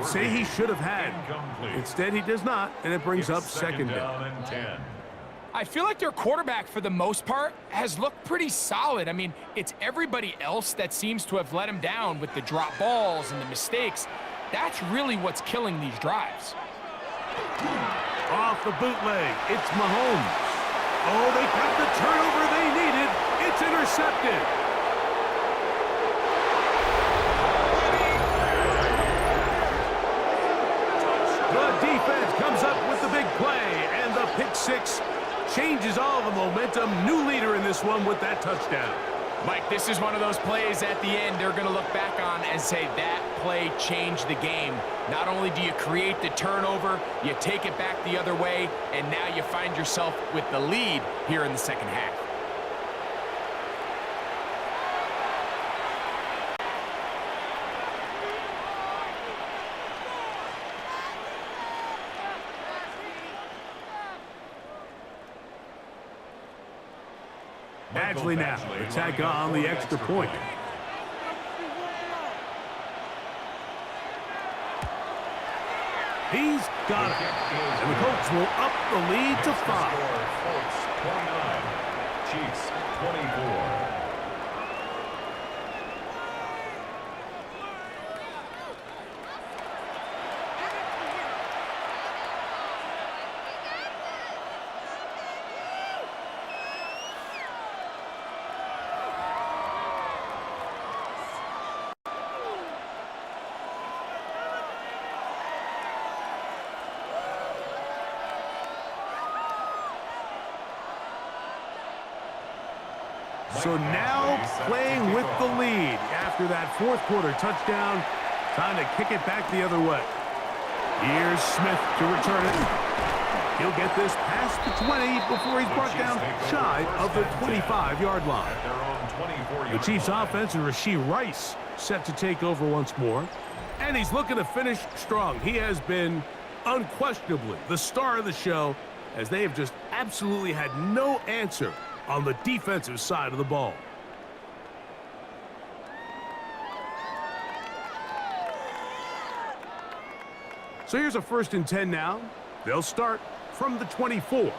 say he should have had. Instead, he does not, and it brings up second down. And 10. I feel like their quarterback, for the most part, has looked pretty solid. I mean, it's everybody else that seems to have let him down with the drop balls and the mistakes. That's really what's killing these drives. Off the bootleg, it's Mahomes. Oh, they got the turnover they needed. It's intercepted. The defense comes up with the big play, and the pick six changes all the momentum. New leader in this one with that touchdown. Mike, this is one of those plays at the end they're going to look back on and say that play changed the game. Not only do you create the turnover, you take it back the other way, and now you find yourself with the lead here in the second half. Badgley now to tack on the extra point. He's got it. And the Colts will up the lead to 5. Colts 29, Chiefs 24. So now playing with the lead after that fourth quarter touchdown. Time to kick it back the other way. Here's Smith to return it. He'll get this past the 20 before he's brought down shy of the 25-yard line. The Chiefs offense and Rashee Rice set to take over once more. And he's looking to finish strong. He has been unquestionably the star of the show, as they have just absolutely had no answer on the defensive side of the ball. So here's a 1st and 10 now. They'll start from the 24.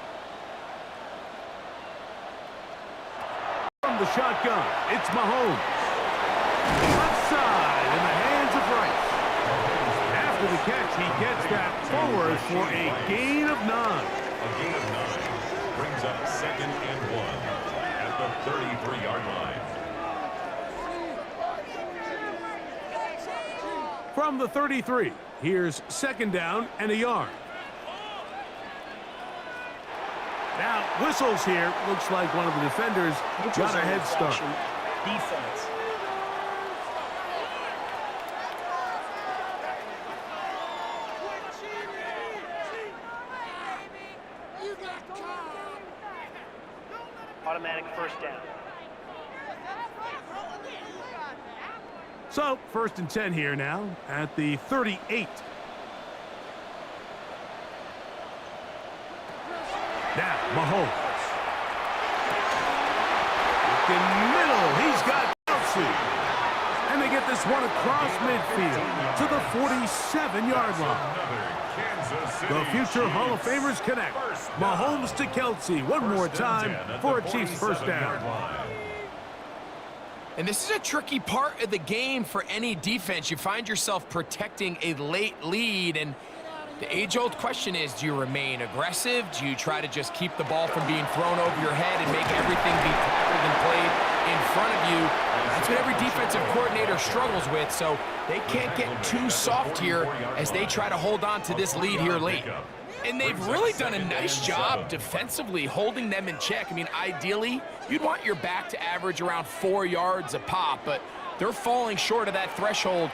From the shotgun, it's Mahomes. Left side in the hands of Rice. After the catch, he gets that forward for a gain of 9. A gain of 9 brings up 2nd and 1 at the 33-yard line. From the 33, here's 2nd down and a yard. Now, whistles here. Looks like one of the defenders got a head start. Defense. Automatic 1st down. So, 1st and 10 here now at the 38. Now, Mahomes. In the middle, he's got Kelsey. And they get this one across midfield to the 47-yard line. The future Hall of Famers connect. Mahomes to Kelsey one more time for a Chiefs 1st down. And this is a tricky part of the game for any defense. You find yourself protecting a late lead, and the age-old question is, do you remain aggressive? Do you try to just keep the ball from being thrown over your head and make everything be tackled and played in front of you? That's what every defensive coordinator struggles with, so they can't get too soft here as they try to hold on to this lead here late. And they've really done a nice job defensively holding them in check. I mean, ideally, you'd want your back to average around 4 yards a pop, but they're falling short of that threshold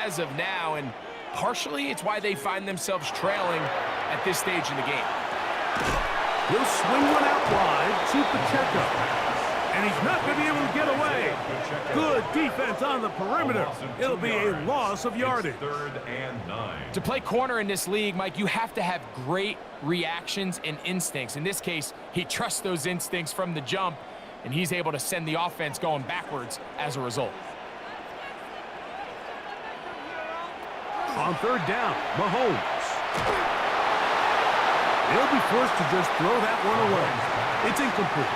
as of now, and partially it's why they find themselves trailing at this stage in the game. He'll swing one out wide to Pacheco. And he's not going to be able to get away. Good defense on the perimeter. It'll be a loss of yardage. 3rd and 9. To play corner in this league, Mike, you have to have great reactions and instincts. In this case, he trusts those instincts from the jump, and he's able to send the offense going backwards as a result. On third down, Mahomes. He'll be forced to just throw that one away. It's incomplete.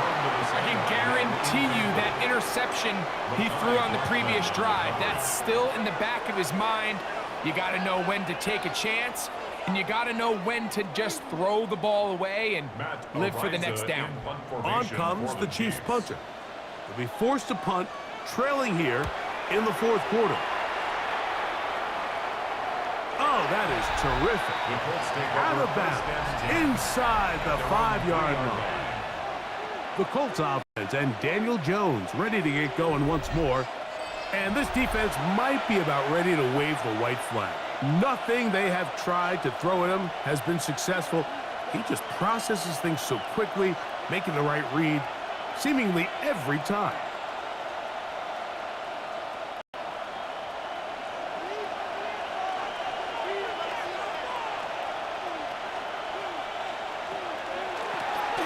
I can guarantee you that interception he threw on the previous drive, that's still in the back of his mind. You got to know when to take a chance, and you got to know when to just throw the ball away and live for the next down. On comes the Chiefs punter. They'll be forced to punt, trailing here in the fourth quarter. Oh, that is terrific. Out of bounds, inside the 5-yard line. The Colts offense and Daniel Jones ready to get going once more. And this defense might be about ready to wave the white flag. Nothing they have tried to throw at him has been successful. He just processes things so quickly, making the right read, seemingly every time.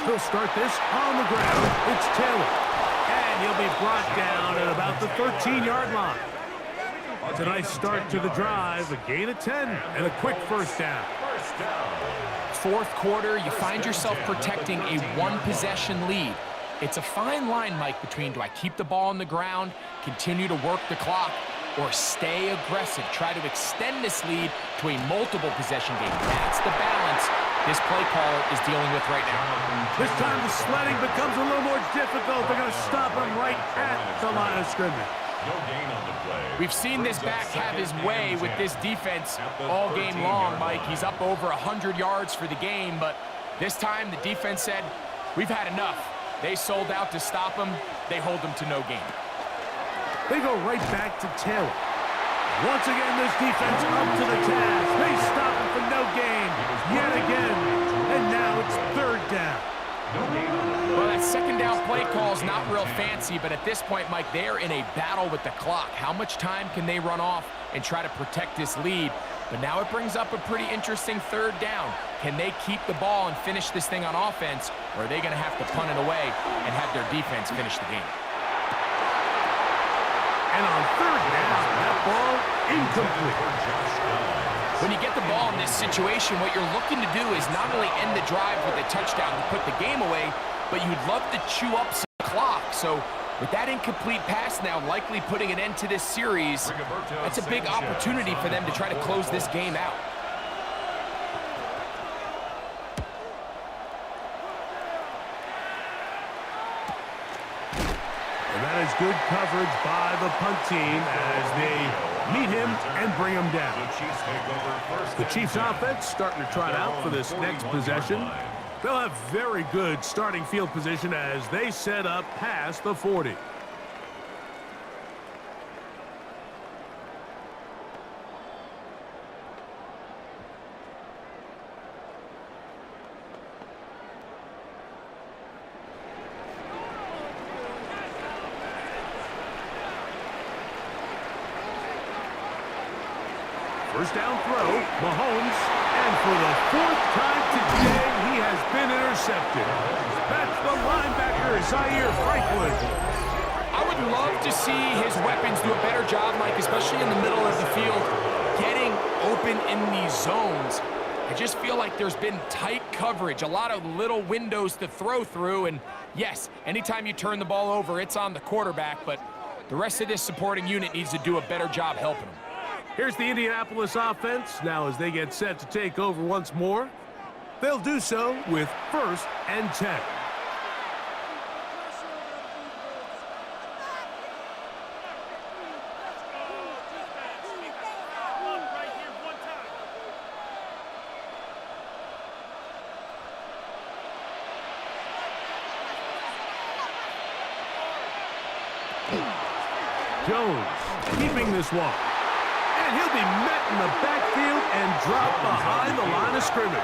He'll start this on the ground. It's Taylor. And he'll be brought down at about the 13-yard line. It's a nice start to the drive. A gain of 10 and a quick first down. Fourth quarter, you find yourself protecting a one-possession lead. It's a fine line, Mike, between do I keep the ball on the ground, continue to work the clock, or stay aggressive, try to extend this lead to a multiple-possession game. That's the balance this play caller is dealing with right now. This time the sledding becomes a little more difficult. They're going to stop him right at the line of scrimmage. No gain on the play. We've seen this back have his way with this defense all game long, Mike. He's up over 100 yards for the game, but this time the defense said, we've had enough. They sold out to stop him. They hold him to no gain. They go right back to Taylor. Once again, this defense up to the task. They stop him for no gain yet again. And now it's third down. Well, that second down play call is not real fancy, but at this point, Mike, they're in a battle with the clock. How much time can they run off and try to protect this lead? But now it brings up a pretty interesting third down. Can they keep the ball and finish this thing on offense, or are they going to have to punt it away and have their defense finish the game? And on third down, that ball incomplete. When you get the ball in this situation, what you're looking to do is not only end the drive with a touchdown to put the game away, but you'd love to chew up some clock. So with that incomplete pass now likely putting an end to this series, that's a big opportunity for them to try to close this game out. That is good coverage by the punt team as they meet him and bring him down. The Chiefs offense starting to trot out for this next possession. They'll have very good starting field position as they set up past the 40. First down throw, Mahomes, and for the fourth time today, he has been intercepted. That's the linebacker, Zaire Franklin. I would love to see his weapons do a better job, Mike, especially in the middle of the field, getting open in these zones. I just feel like there's been tight coverage, a lot of little windows to throw through, and yes, anytime you turn the ball over, it's on the quarterback, but the rest of this supporting unit needs to do a better job helping him. Here's the Indianapolis offense. Now as they get set to take over once more, they'll do so with 1st and 10. Jones keeping this one. And he'll be met in the backfield and dropped behind the line of scrimmage.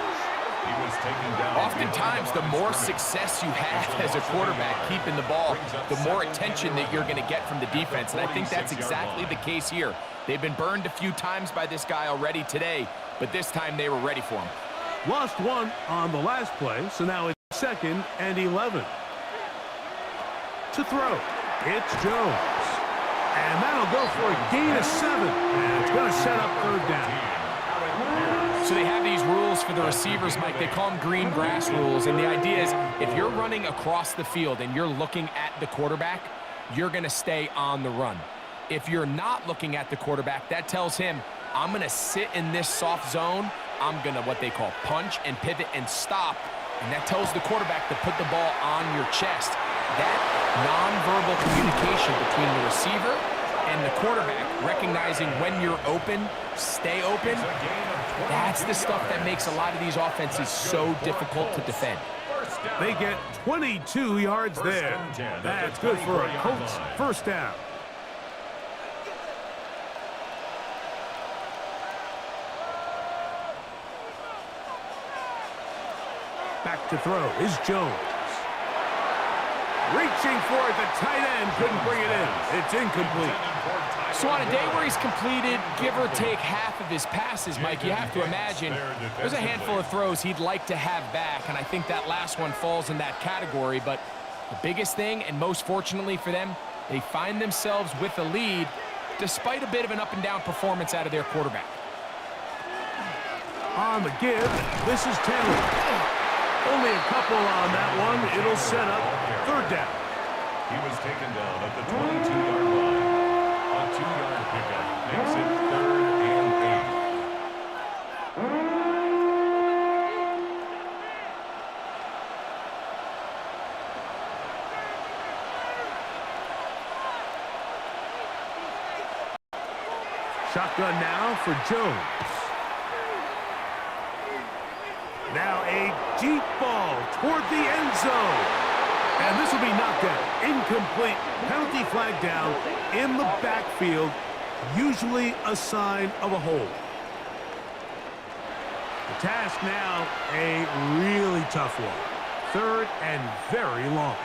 Oftentimes, the more success you have as a quarterback keeping the ball, the more attention that you're going to get from the defense. And I think that's exactly the case here. They've been burned a few times by this guy already today, but this time they were ready for him. Lost one on the last play, so now it's 2nd and 11. To throw, it's Jones. And that'll go for a gain of 7. And it's going to set up third down. So they have these rules for the receivers, Mike. They call them green grass rules. And the idea is if you're running across the field and you're looking at the quarterback, you're going to stay on the run. If you're not looking at the quarterback, that tells him, I'm going to sit in this soft zone. I'm going to what they call punch and pivot and stop. And that tells the quarterback to put the ball on your chest. That nonverbal communication between the receiver and the quarterback, recognizing when you're open, stay open, that's the stuff that makes a lot of these offenses so difficult to defend. They get 22 yards there. That's good for a Colts first down. Back to throw is Jones. Reaching for it, the tight end couldn't bring it in. It's incomplete. So on a day where he's completed, give or take half of his passes, Mike, you have to imagine there's a handful of throws he'd like to have back, and I think that last one falls in that category. But the biggest thing, and most fortunately for them, they find themselves with a lead despite a bit of an up-and-down performance out of their quarterback. On the give, this is Taylor. Only a couple on that one. It'll set up third down. He was taken down at the 22-yard line. A 2-yard pickup makes it 3rd and 8. Shotgun now for Jones. Now a deep ball toward the end zone. And this will be knocked out. Incomplete. Penalty flag down in the backfield. Usually a sign of a hold. The task now, a really tough one. 3rd and very long.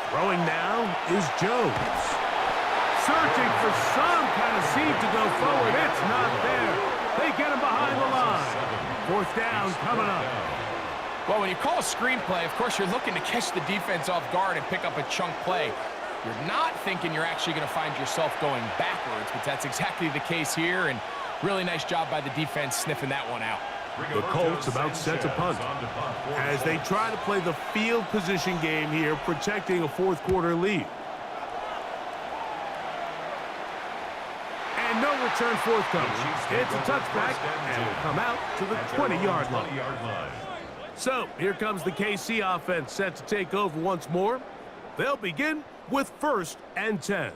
Throwing now is Jones. Searching for some kind of seed to go forward. It's not there. They get him behind the line. 4th down coming up. Well, when you call a screenplay, of course, you're looking to catch the defense off guard and pick up a chunk play. You're not thinking you're actually going to find yourself going backwards, but that's exactly the case here, and really nice job by the defense sniffing that one out. The Colts about set to punt as they try to play the field position game here, protecting a 4th quarter lead. And no return forthcoming. It's a touchback, and will come out to the 20-yard line. So, here comes the KC offense set to take over once more. They'll begin with 1st and 10.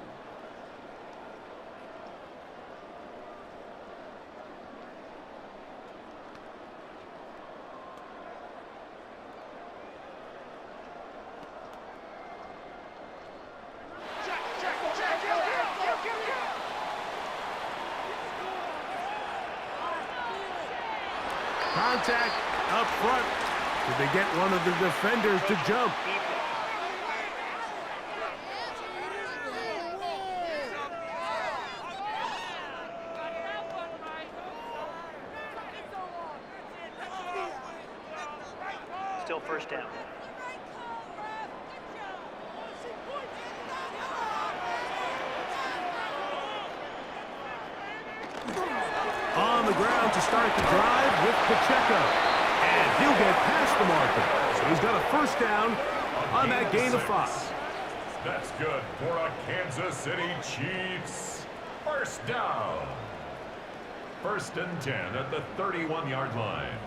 Contact up front. Did they get one of the defenders to jump? Still first down. On the ground to start the drive with Pacheco. And he'll get past the marker. So he's got a first down on that gain of 5. That's good for a Kansas City Chiefs. First down. 1st and 10 at the 31-yard line.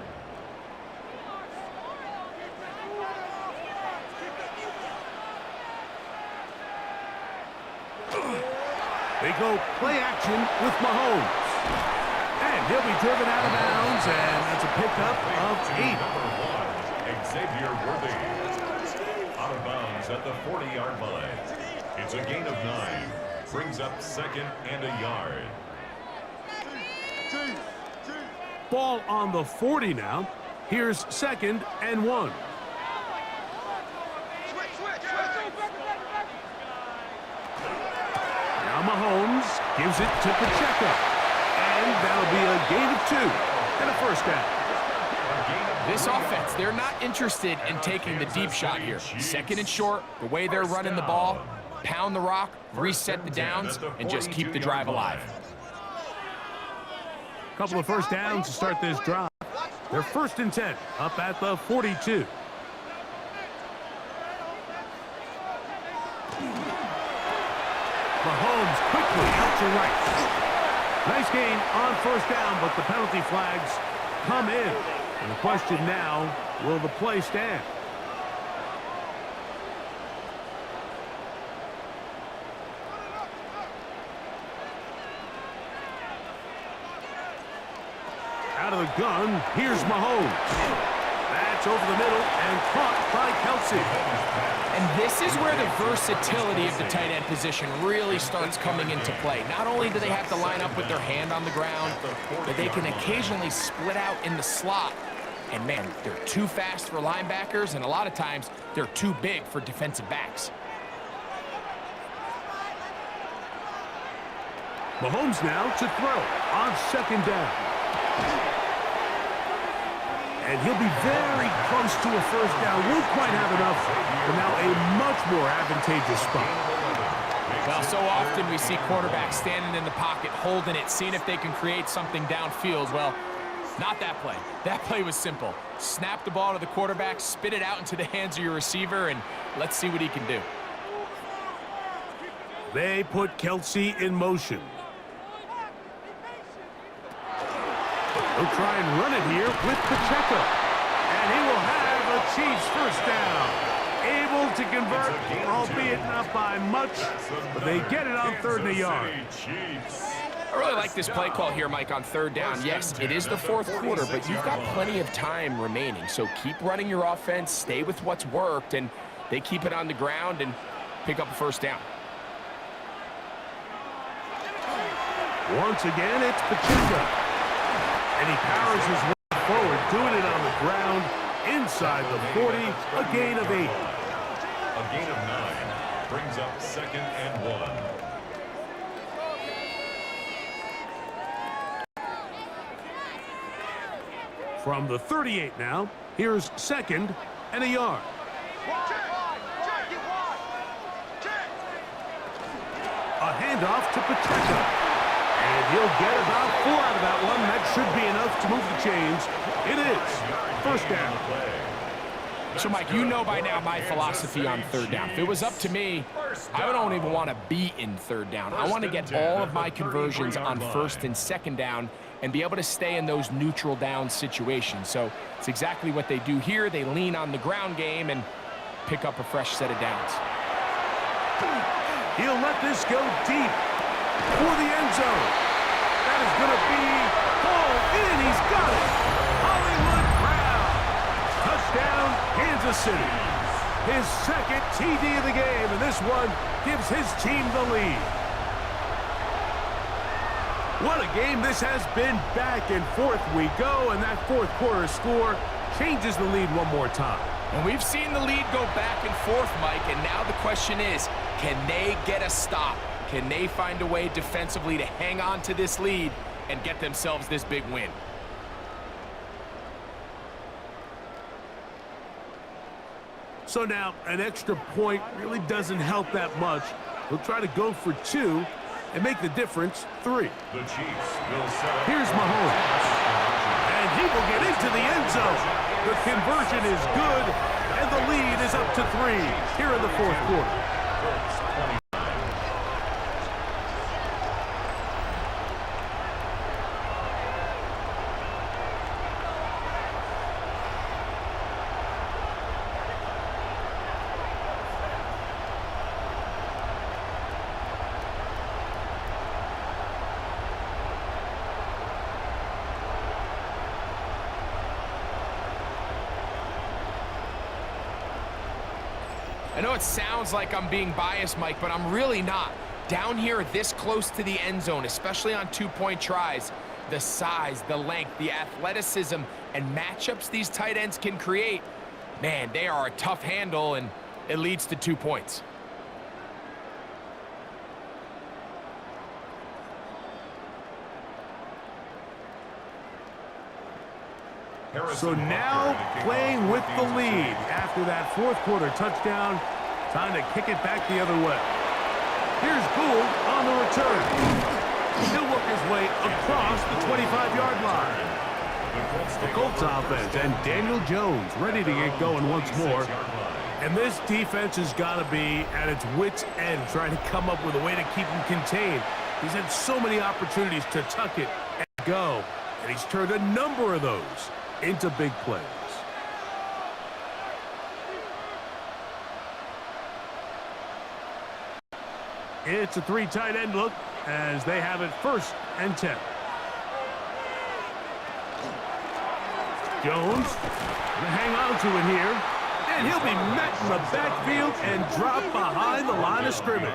They go play action with Mahomes. And he'll be driven out of bounds, and that's a pickup of 8. Number 1, Xavier Worthy. Out of bounds at the 40-yard line. It's a gain of 9. Brings up 2nd and a yard. Ball on the 40 now. Here's 2nd and 1. Now Mahomes gives it to Pacheco. And that'll be a gain of 2 and a first down. This offense, they're not interested in taking the deep shot here. 2nd and short, the way they're running the ball, pound the rock, reset the downs, and just keep the drive alive. Couple of first downs to start this drive. They're 1st and 10, up at the 42. Mahomes quickly out to right. Nice gain on 1st down, but the penalty flags come in. And the question now, will the play stand? Out of the gun, here's Mahomes. That's over the middle and caught by Kelsey. And this is where the versatility of the tight end position really starts coming into play. Not only do they have to line up with their hand on the ground, but they can occasionally split out in the slot. And man, they're too fast for linebackers, and a lot of times they're too big for defensive backs. Mahomes now to throw on 2nd down. And he'll be very close to a 1st down. Won't quite have enough, but now a much more advantageous spot. Well, so often we see quarterbacks standing in the pocket, holding it, seeing if they can create something downfield. Well, not that play. That play was simple. Snap the ball to the quarterback, spit it out into the hands of your receiver, and let's see what he can do. They put Kelsey in motion. He'll try and run it here with Pacheco. And he will have a Chiefs 1st down. Able to convert, albeit not by much, but they get it on 3rd and a yard. I really like this play call here, Mike, on 3rd down. Yes, it is the 4th quarter, but you've got plenty of time remaining. So keep running your offense, stay with what's worked, and they keep it on the ground and pick up a 1st down. Once again, it's Pacheco. And he powers his way forward, doing it on the ground, inside the 40, a gain of 8. A gain of 9 brings up 2nd and 1. From the 38 now, here's 2nd and a yard. A handoff to Pacheco. And he'll get about 4 out of that one. That should be enough to move the chains. It is 1st down. So, Mike, you know by now my philosophy on 3rd down. If it was up to me, I don't even want to be in 3rd down. I want to get all of my conversions on 1st and 2nd down and be able to stay in those neutral down situations. So it's exactly what they do here. They lean on the ground game and pick up a fresh set of downs. He'll let this go deep for the end zone. That is going to be hauled in. He's got it. Hollywood Brown. Touchdown, Kansas City. His 2nd TD of the game, and this one gives his team the lead. What a game this has been. Back and forth we go, and that 4th quarter score changes the lead one more time. And we've seen the lead go back and forth, Mike, and now the question is, can they get a stop? Can they find a way defensively to hang on to this lead and get themselves this big win? So now, an extra point really doesn't help that much. He'll try to go for 2 and make the difference 3. The Chiefs will set up. Here's Mahomes. And he will get into the end zone. The conversion is good, and the lead is up to 3 here in the 4th quarter. I know it sounds like I'm being biased, Mike, but I'm really not. Down here this close to the end zone, especially on 2-point tries, the size, the length, the athleticism, and matchups these tight ends can create, man, they are a tough handle, and it leads to 2 points. So now playing with the lead after that 4th quarter touchdown. Time to kick it back the other way. Here's Gould on the return. He'll work his way across the 25-yard line. The Colts offense and Daniel Jones ready to get going once more. And this defense has got to be at its wits' end trying to come up with a way to keep him contained. He's had so many opportunities to tuck it and go, and he's turned a number of those into big plays. It's a 3 tight end look as they have it 1st and 10. Jones gonna hang on to it here, and he'll be met in the backfield and dropped behind the line of scrimmage.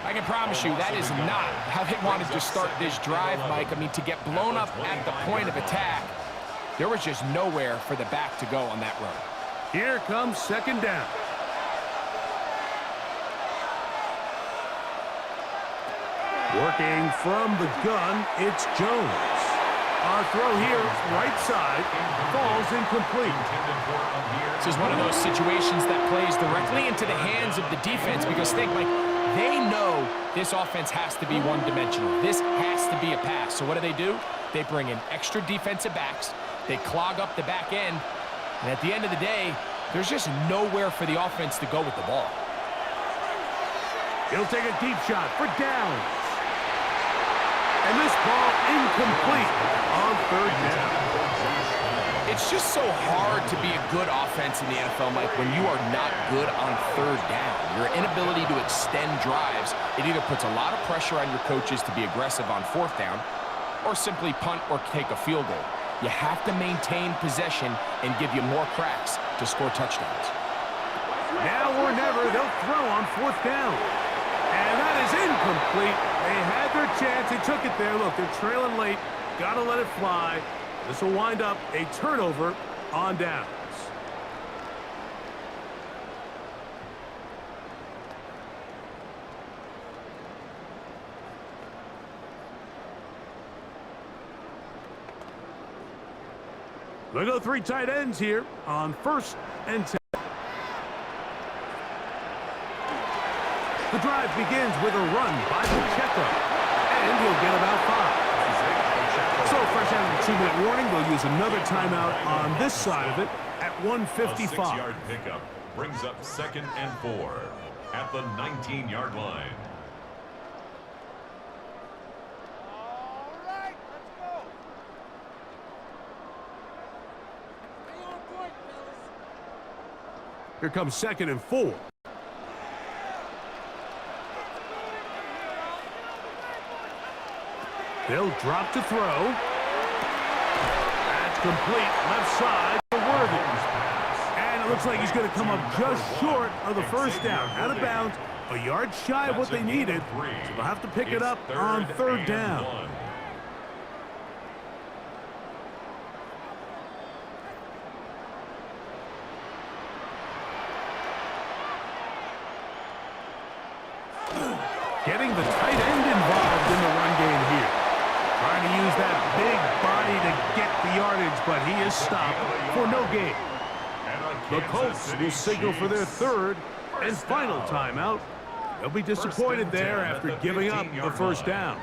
I can promise you that is not how they wanted to start this drive, Mike. I mean, to get blown up at the point of attack, there was just nowhere for the back to go on that run. Here comes 2nd down. Working from the gun, it's Jones. Our throw here, right side, falls incomplete. This is one of those situations that plays directly into the hands of the defense because think, like, they know this offense has to be one-dimensional. This has to be a pass. So what do? They bring in extra defensive backs. They clog up the back end. And at the end of the day, there's just nowhere for the offense to go with the ball. He'll take a deep shot for downs. And this ball incomplete on 3rd down. It's just so hard to be a good offense in the NFL, Mike, when you are not good on 3rd down. Your inability to extend drives, it either puts a lot of pressure on your coaches to be aggressive on 4th down or simply punt or take a field goal. You have to maintain possession and give you more cracks to score touchdowns. Now or never, they'll throw on 4th down. And that is incomplete. They had their chance. They took it there. Look, they're trailing late. Got to let it fly. This will wind up a turnover on downs. They go 3 tight ends here on 1st and 10. The drive begins with a run by Pacheco, and he'll get about 5. So fresh out of the 2-minute warning, they'll use another timeout on this side of it at 1:55. A 6-yard pickup brings up 2nd and 4 at the 19-yard line. All right, let's go. Stay on point, fellas. Here comes 2nd and 4. They'll drop to throw. That's complete. Left side for Worthy. And it looks like he's going to come up just short of the 1st down. Out of bounds, a yard shy of what they needed. So they'll have to pick it up on 3rd down. Getting the tight end involved in the run game here. Trying to use that big body to get the yardage, but he is stopped for no gain. The Colts will signal for their 3rd and final timeout. They'll be disappointed there after giving up a 1st down.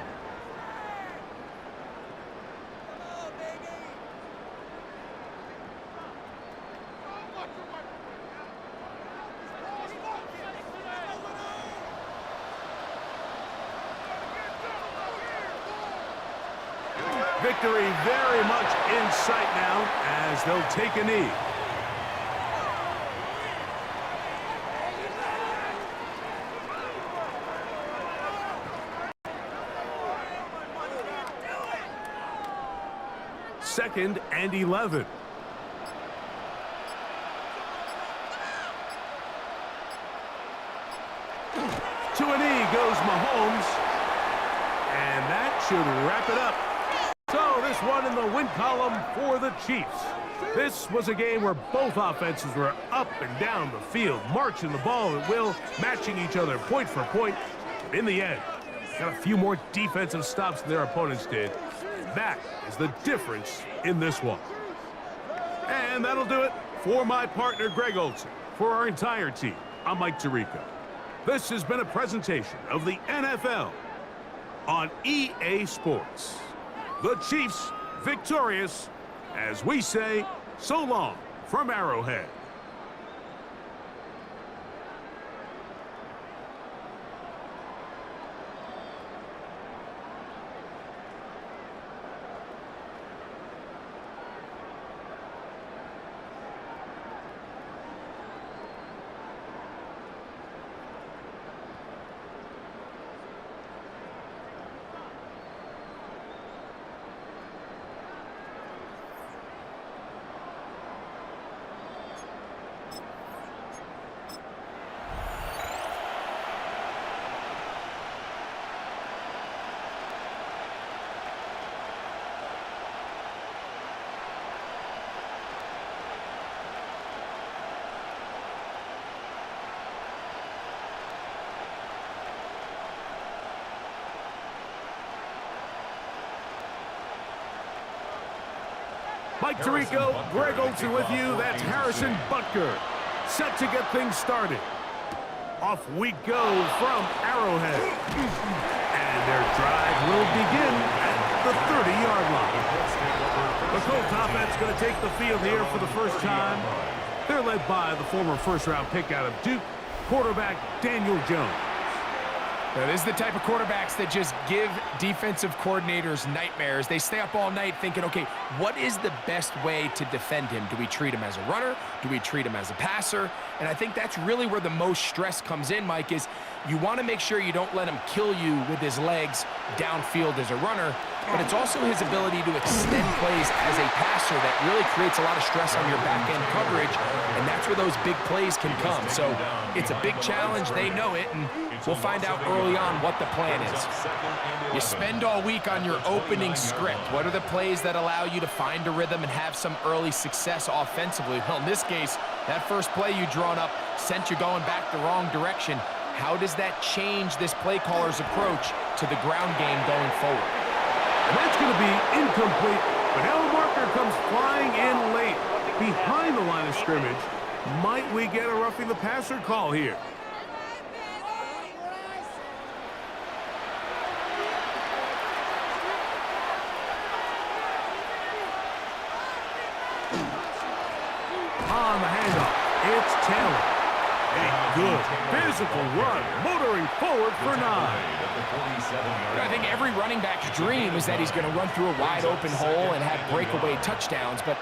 Victory very much in sight now as they'll take a knee. Second and 11. To a knee goes Mahomes. And that should wrap it up. So this one in the win column for the Chiefs. This was a game where both offenses were up and down the field, marching the ball at will, matching each other point for point. But in the end, got a few more defensive stops than their opponents did. That is the difference in this one. And that'll do it for my partner, Greg Olson. For our entire team, I'm Mike Tirico. This has been a presentation of the NFL on EA Sports. The Chiefs victorious as we say so long from Arrowhead. Mike Tirico, Greg Olsen with you. That's Harrison Butker. Set to get things started. Off we go from Arrowhead. And their drive will begin at the 30-yard line. The Colts offense going to take the field here for the first time. They're led by the former first-round pick out of Duke, quarterback Daniel Jones. Now, this is the type of quarterbacks that just give defensive coordinators nightmares. They stay up all night thinking, okay, what is the best way to defend him? Do we treat him as a runner? Do we treat him as a passer? And I think that's really where the most stress comes in, Mike, is you want to make sure you don't let him kill you with his legs downfield as a runner, but it's also his ability to extend plays as a passer that really creates a lot of stress on your back-end coverage, and that's where those big plays can come. So it's a big challenge. They know it, and we'll find out early on what the plan is. You spend all week on your opening script. What are the plays that allow you to find a rhythm and have some early success offensively? Well, in this case, that first play you drawn up sent you going back the wrong direction. How does that change this play caller's approach to the ground game going forward? And that's going to be incomplete, but now a marker comes flying in late behind the line of scrimmage. Might we get a roughing the passer call here? On the handoff, it's Taylor. A good physical run, motoring forward for 9. I think every running back's dream is that he's going to run through a wide open hole and have breakaway touchdowns, but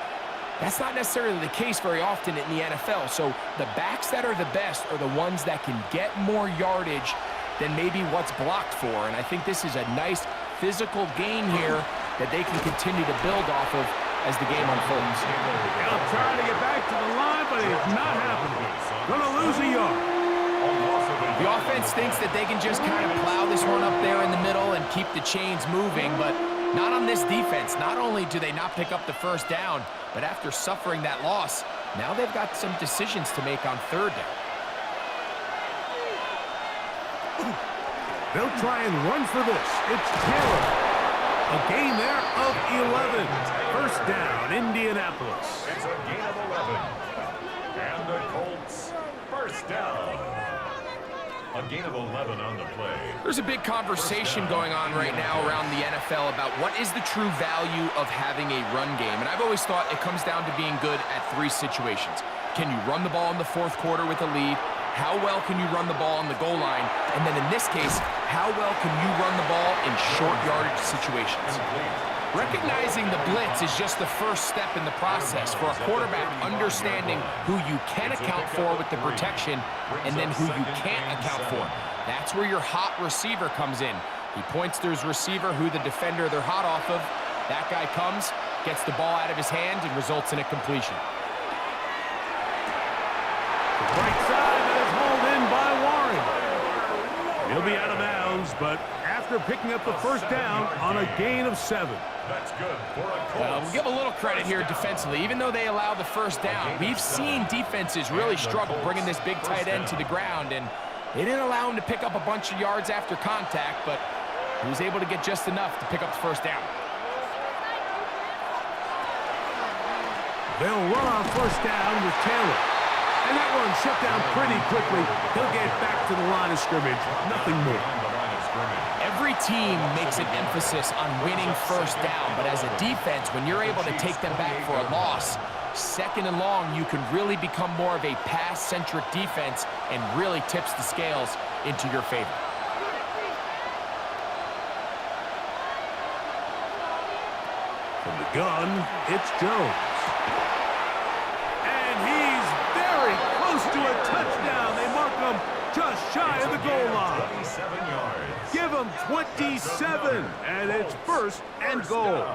that's not necessarily the case very often in the NFL. So the backs that are the best are the ones that can get more yardage than maybe what's blocked for, and I think this is a nice physical gain here that they can continue to build off of as the game unfolds. He'll try to get back to the line, but it's not happening. Gonna lose a yard. The offense thinks that they can just kind of plow this one up there in the middle and keep the chains moving, but not on this defense. Not only do they not pick up the first down, but after suffering that loss, now they've got some decisions to make on third down. They'll try and run for this. It's Taylor. A gain there of 11. First down, Indianapolis. It's a gain of 11. And the Colts, first down. A gain of 11 on the play. There's a big conversation going on right now around the NFL about what is the true value of having a run game. And I've always thought it comes down to being good at 3 situations. Can you run the ball in the fourth quarter with a lead? How well can you run the ball on the goal line? And then in this case, how well can you run the ball in short yardage situations? Recognizing the blitz is just the first step in the process for a quarterback understanding who you can account for with the protection and then who you can't account for. That's where your hot receiver comes in. He points to his receiver who the defender they're hot off of. That guy comes, gets the ball out of his hand, and results in a completion. Right side, that is hauled in by Warren. He'll be out of bounds, but after picking up the first down on a gain of 7. That's good for a Colts. We'll give a little credit here defensively. Even though they allow the first down, we've seen defenses really struggle bringing this big tight end to the ground, and they didn't allow him to pick up a bunch of yards after contact, but he was able to get just enough to pick up the first down. They'll run on first down with Taylor. And that one shut down pretty quickly. He'll get back to the line of scrimmage. Nothing more. scrimmage. Every team makes an emphasis on winning first down, but as a defense, when you're able to take them back for a loss, second and long, you can really become more of a pass-centric defense and really tips the scales into your favor. From the gun, it's Jones. And he's very close to a touchdown. They mark him just shy of the goal line. 27 yards. Give him 27, and it's first and goal.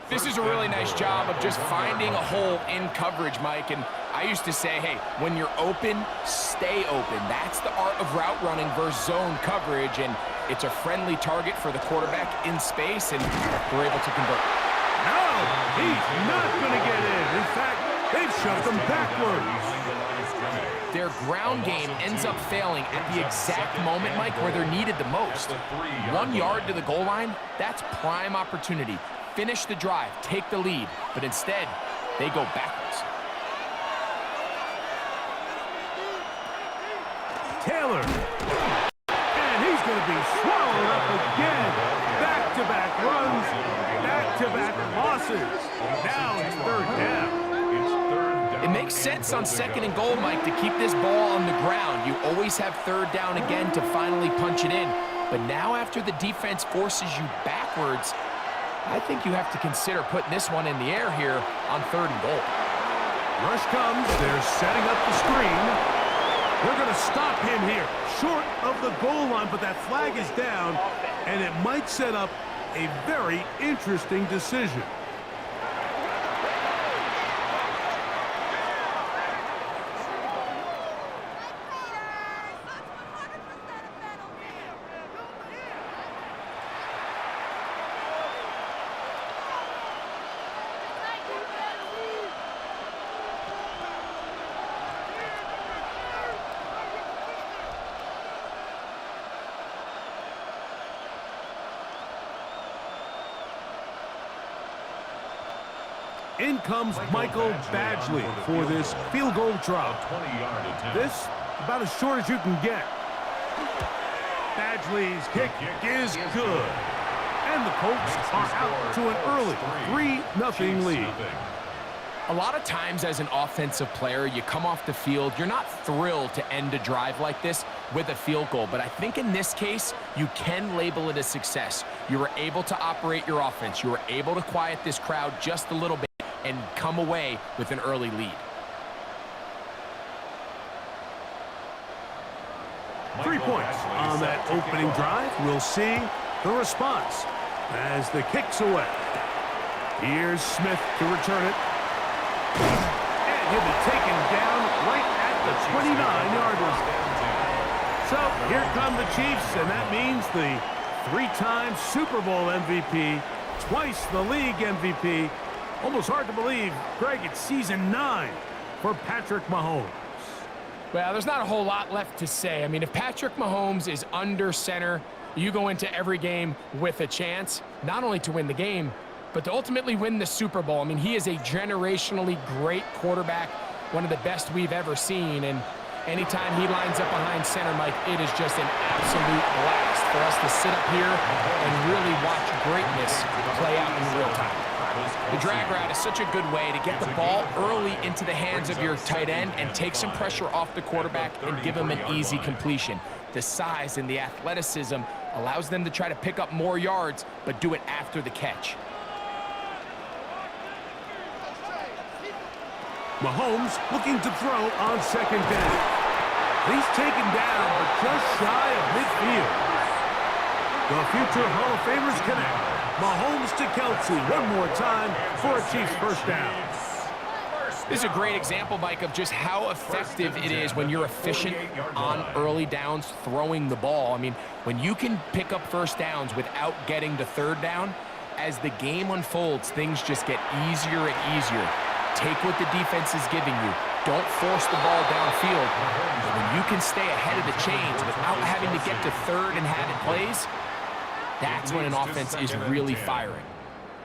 This is a really nice job of just finding a hole in coverage, Mike. And I used to say, hey, when you're open, stay open. That's the art of route running versus zone coverage. And it's a friendly target for the quarterback in space, and we're able to convert. No, he's not going to get in. In fact, they've shoved him backwards. Their ground game ends up failing at the exact moment, Mike, where they're needed the most. 1 yard to the goal line, that's prime opportunity. Finish the drive, take the lead, but instead, they go backwards. Taylor. And he's going to be swallowed up again. Back-to-back runs, back-to-back losses. Now it's third down. It makes sense on second and goal, Mike, to keep this ball on the ground. You always have third down again to finally punch it in. But now after the defense forces you backwards, I think you have to consider putting this one in the air here on third and goal. Rush comes. They're setting up the screen. They're going to stop him here, short of the goal line, but that flag is down, and it might set up a very interesting decision. In comes Michael Badgley for this field goal drop. This, about as short as you can get. Badgley's kick is good. And the Colts are out to an early 3-0 lead. A lot of times as an offensive player, you come off the field, you're not thrilled to end a drive like this with a field goal. But I think in this case, you can label it a success. You were able to operate your offense. You were able to quiet this crowd just a little bit and come away with an early lead. 3 points on that opening drive. We'll see the response as the kick's away. Here's Smith to return it. And he'll be taken down right at the 29-yard line. So here come the Chiefs, and that means the 3-time Super Bowl MVP, twice the league MVP. Almost hard to believe, Greg, it's season 9 for Patrick Mahomes. Well, there's not a whole lot left to say. I mean, if Patrick Mahomes is under center, you go into every game with a chance, not only to win the game, but to ultimately win the Super Bowl. I mean, he is a generationally great quarterback, one of the best we've ever seen. And anytime he lines up behind center, Mike, it is just an absolute blast for us to sit up here and really watch greatness play out in real time. The drag route is such a good way to get the ball early into the hands of your tight end and take some pressure off the quarterback and give him an easy completion. The size and the athleticism allows them to try to pick up more yards, but do it after the catch. Mahomes looking to throw on second down. He's taken down, but just shy of midfield. The future Hall of Famers connect. Mahomes to Kelsey one more time for a Chiefs first down. This is a great example, Mike, of just how effective it is when you're efficient on early downs throwing the ball. I mean, when you can pick up first downs without getting to third down, as the game unfolds, things just get easier and easier. Take what the defense is giving you. Don't force the ball downfield. But when you can stay ahead of the chains without having to get to third and have it plays, that's when an offense is really firing.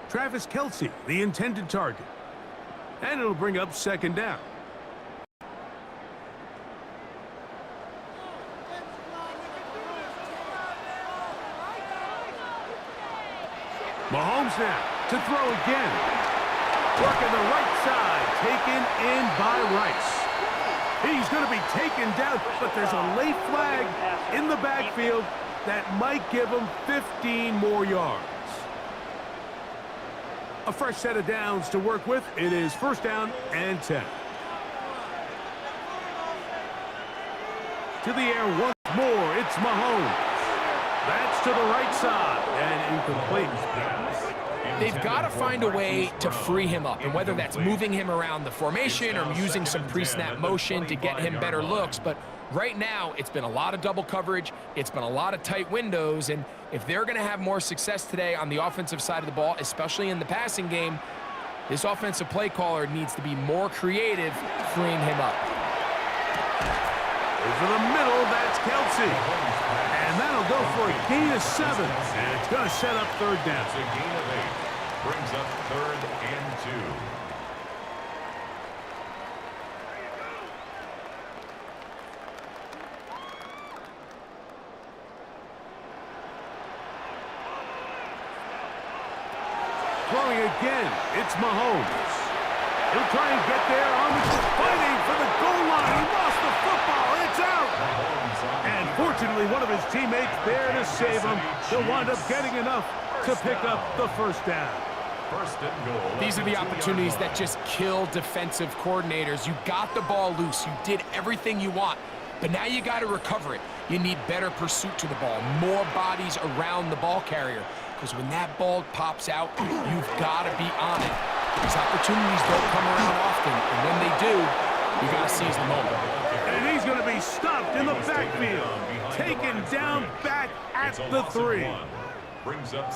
Travis Kelce, the intended target. And it'll bring up second down. comes now to throw again. Working the right side, taken in by Rice. He's going to be taken down, but there's a late flag in the backfield that might give him 15 more yards. A fresh set of downs to work with. It is first down and 10. To the air once more, it's Mahomes. That's to the right side and incomplete. They've got to find a way to free him up, and whether that's moving him around the formation or using some pre-snap motion to get him better looks. But right now, it's been a lot of double coverage. It's been a lot of tight windows, and if they're going to have more success today on the offensive side of the ball, especially in the passing game, this offensive play caller needs to be more creative, freeing him up. Over the middle, that's Kelsey. And that'll go for a gain of 7. And it's going to set up third down. It's a gain of 8. Brings up third and 2. Throwing again, it's Mahomes. He'll try and get there on the fighting for the goal line. He lost the football. It's out. And fortunately, one of his teammates there to save him. He'll wind up getting enough to pick up the first down. First and goal. These are the opportunities that just kill defensive coordinators. You got the ball loose. You did everything you want. But now you got to recover it. You need better pursuit to the ball, more bodies around the ball carrier. Because when that ball pops out, you've got to be on it. These opportunities don't come around often, and when they do, you got to seize the moment. And he's going to be stopped in the backfield, taken down back at the 3.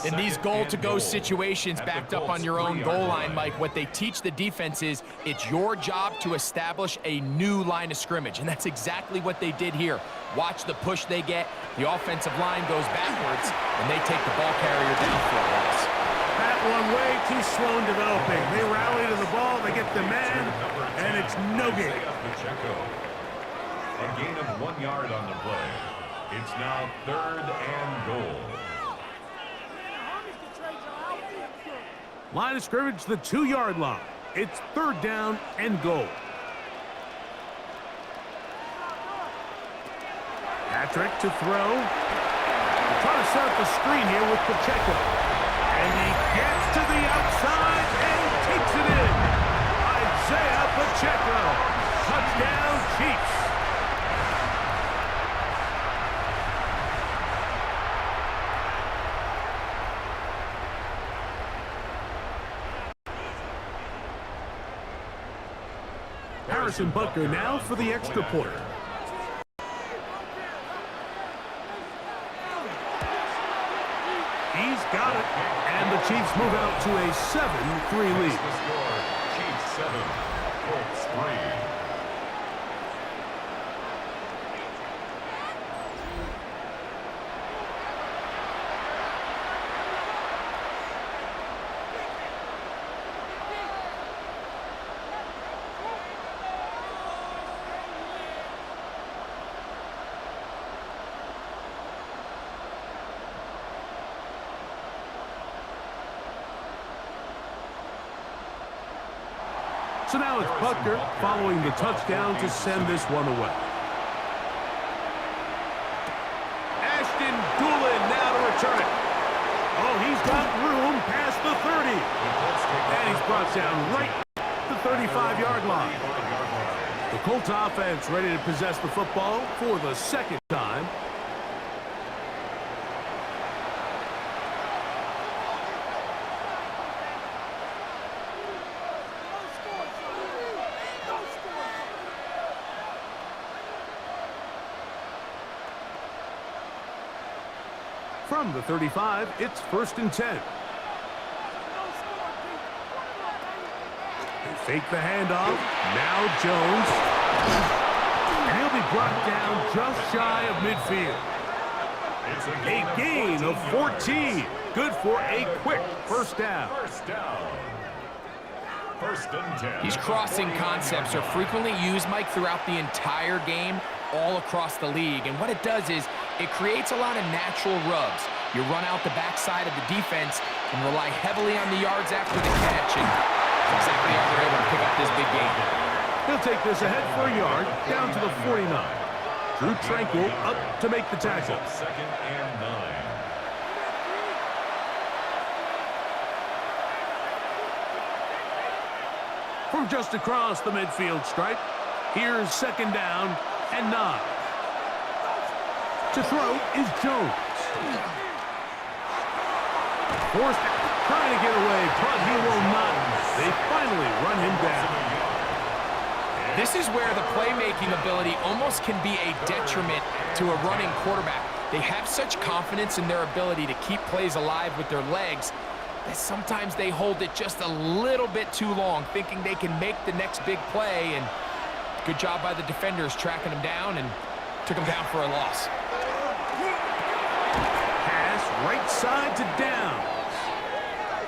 In these goal-to-go situations backed up on your own goal line, Mike, what they teach the defense is it's your job to establish a new line of scrimmage, and that's exactly what they did here. Watch the push they get. The offensive line goes backwards, and they take the ball carrier down for a loss. That one way too slow in developing. They rally to the ball, they get the man, and it's no gain. A gain of 1 yard on the play. It's now third and goal. Line of scrimmage, the 2-yard line. It's third down and goal. Patrick to throw. They're trying to set up the screen here with Pacheco. And he gets to the outside and takes it in. Isaiah Pacheco. Touchdown, Chiefs. Harrison Butker now for the extra point. He's got it. And the Chiefs move out to a 7-3 lead. The score, Chiefs 7, Colts 3. So now it's Butker following the touchdown to send this one away. Ashton Doolin now to return it. Oh, he's got room past the 30. And he's brought down right at the 35-yard line. The Colts offense ready to possess the football for the second time. From the 35, it's first and 10. They fake the handoff. Now Jones. And he'll be brought down just shy of midfield. A gain of 14. Good for a quick first down. First and 10. These crossing concepts are frequently used, Mike, throughout the entire game, all across the league. And what it does is it creates a lot of natural rubs. You run out the backside of the defense, and rely heavily on the yards after the catch, and that's exactly how they're able to pick up this big game. He'll take this ahead for a yard, down to the 49. Drew Tranquil up to make the tackle. Second and 9. From just across the midfield stripe, here's second down and 9. To throw is Jones. Forced, trying to get away, but he will not. They finally run him down. This is where the playmaking ability almost can be a detriment to a running quarterback. They have such confidence in their ability to keep plays alive with their legs that sometimes they hold it just a little bit too long, thinking they can make the next big play, and good job by the defenders tracking him down and took him down for a loss. Pass right side to Downs.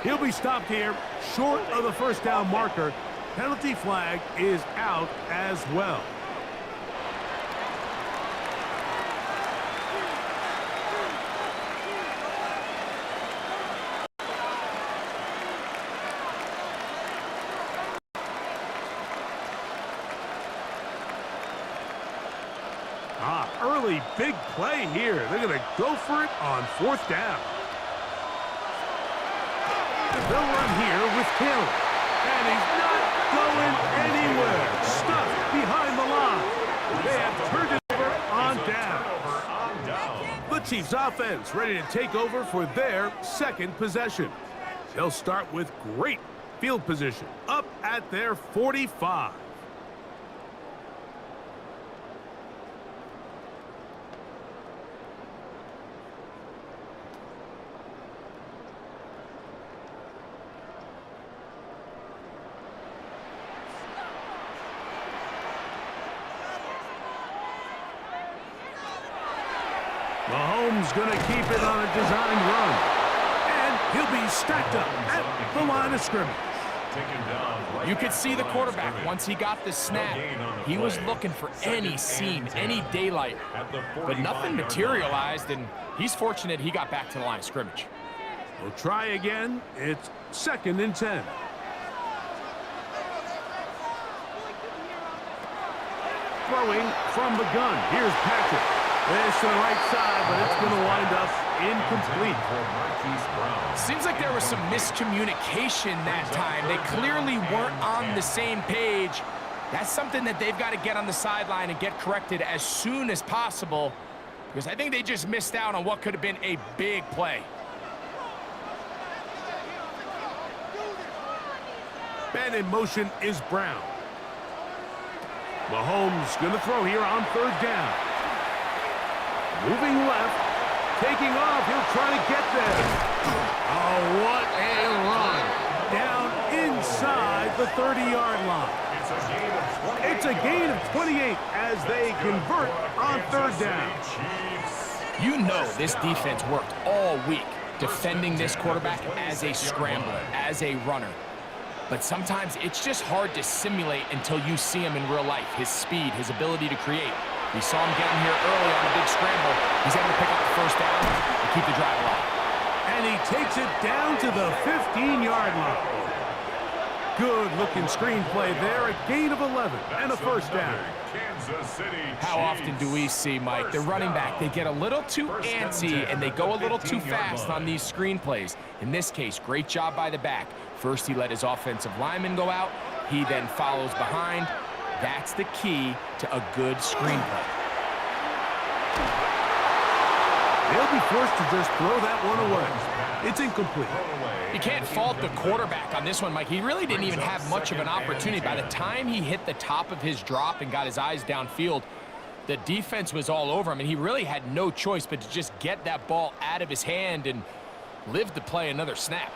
He'll be stopped here, short of the first down marker. Penalty flag is out as well. Early big play here. They're going to go for it on fourth down. They'll run here with Hill. And he's not going anywhere. Stuck behind the line. They have turned it over on down. The Chiefs offense ready to take over for their second possession. They'll start with great field position up at their 45. Mahomes going to keep it on a designed run. And he'll be stacked up at the line of scrimmage. You could see the quarterback, once he got the snap, he was looking for any seam, any daylight, but nothing materialized, and he's fortunate he got back to the line of scrimmage. We'll try again. It's second and 10. Throwing from the gun. Here's Patrick. This to the right side, but it's going to wind up incomplete. Seems like there was some miscommunication that time. They clearly weren't on the same page. That's something that they've got to get on the sideline and get corrected as soon as possible, because I think they just missed out on what could have been a big play. Man in motion is Brown. Mahomes going to throw here on third down. Moving left, taking off, he'll try to get there. Oh, what a run. Down inside the 30-yard line. It's a gain of 28 as they convert on third down. You know this defense worked all week defending this quarterback as a scrambler, as a runner. But sometimes it's just hard to simulate until you see him in real life, his speed, his ability to create. We saw him get in here early on a big scramble. He's able to pick up the first down and keep the drive alive. And he takes it down to the 15-yard line. Good-looking screenplay there, a gain of 11 and a first down. How often do we see, Mike, the running back, they get a little too antsy and they go a little too fast on these screenplays. In this case, great job by the back. First, he let his offensive lineman go out. He then follows behind. That's the key to a good screenplay. They'll be forced to just throw that one away. It's incomplete. You can't fault the quarterback on this one, Mike. He really didn't even have much of an opportunity. By the time he hit the top of his drop and got his eyes downfield, the defense was all over him, and he really had no choice but to just get that ball out of his hand and live to play another snap.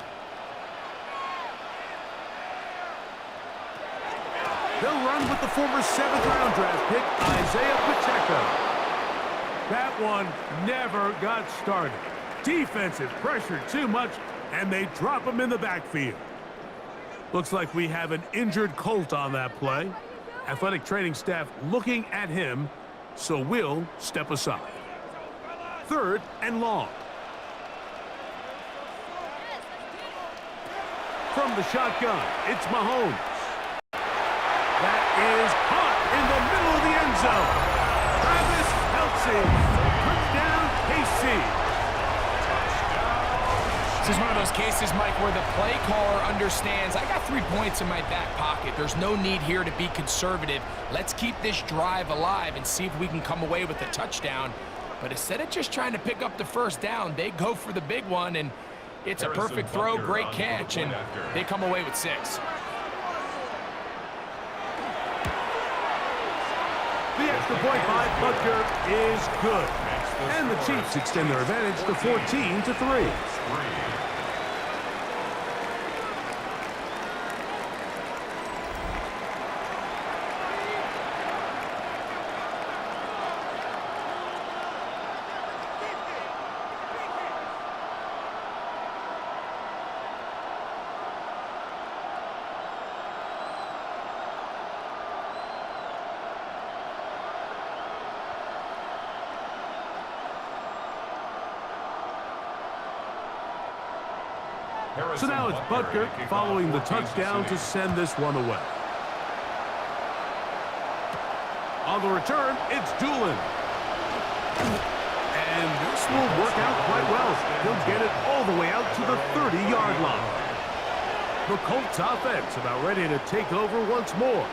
They'll run with the former 7th-round draft pick, Isaiah Pacheco. That one never got started. Defensive pressure too much, and they drop him in the backfield. Looks like we have an injured Colt on that play. Athletic training staff looking at him, so we'll step aside. Third and long. from the shotgun. It's Mahomes. That is caught in the middle of the end zone. Travis Kelce. Touchdown, KC. This is one of those cases, Mike, where the play caller understands, I got 3 points in my back pocket. There's no need here to be conservative. Let's keep this drive alive and see if we can come away with a touchdown. But instead of just trying to pick up the first down, they go for the big one, and it's a perfect throw, great catch, and they come away with 6. The extra point by Butker is good. And the Chiefs extend their advantage to 14-3. So now it's Butker following the touchdown to send this one away. On the return, it's Doolin. And this will work out quite well. He'll get it all the way out to the 30-yard line. The Colts offense about ready to take over once more.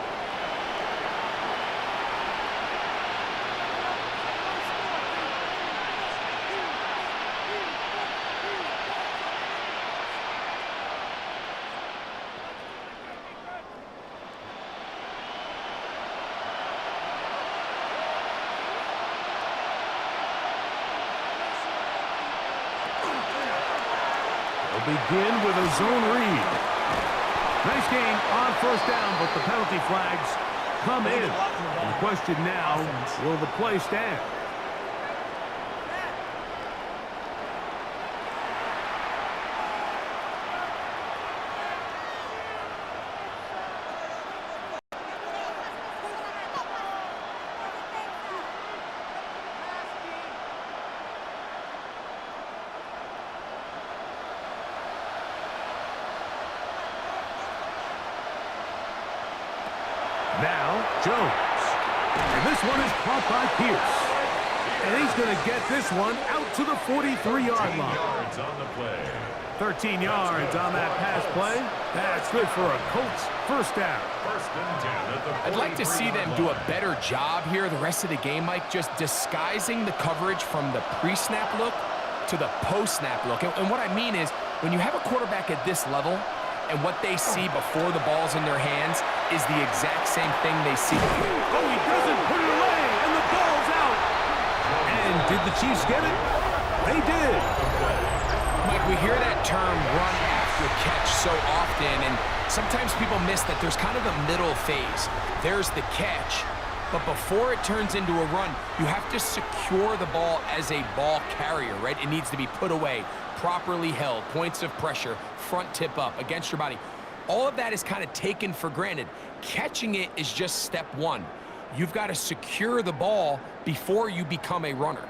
Begin with a zone read. Nice game on first down, but the penalty flags come in. And the question now, will the play stand? Now, Jones. And this one is caught by Pierce. And he's going to get this one out to the 43-yard line. 13 yards on that pass play. That's good for a Colts first down. I'd like to see them do a better job here the rest of the game, Mike, just disguising the coverage from the pre-snap look to the post-snap look. And what I mean is, when you have a quarterback at this level, and what they see before the ball's in their hands is the exact same thing they see. Oh, he doesn't put it away, and the ball's out. And did the Chiefs get it? They did. Mike, we hear that term run after catch so often, and sometimes people miss that there's kind of a middle phase. There's the catch, but before it turns into a run, you have to secure the ball as a ball carrier, right? It needs to be put away, properly held, points of pressure, front tip up against your body. All of that is kind of taken for granted. Catching it is just step one. You've got to secure the ball before you become a runner.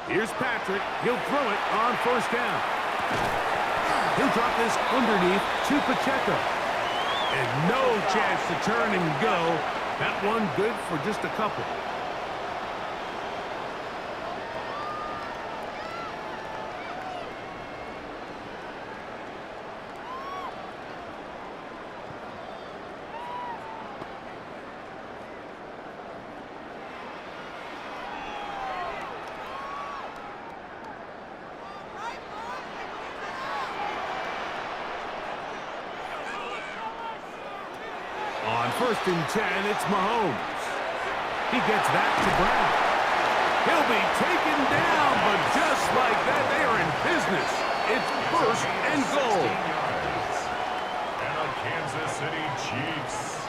Here's Patrick. He'll throw it on first down. He'll drop this underneath to Pacheco. And no chance to turn and go. That one good for just a couple. On 1st and 10, it's Mahomes. He gets that to Brown. He'll be taken down, but just like that, they are in business. It's 1st and goal. And the Kansas City Chiefs.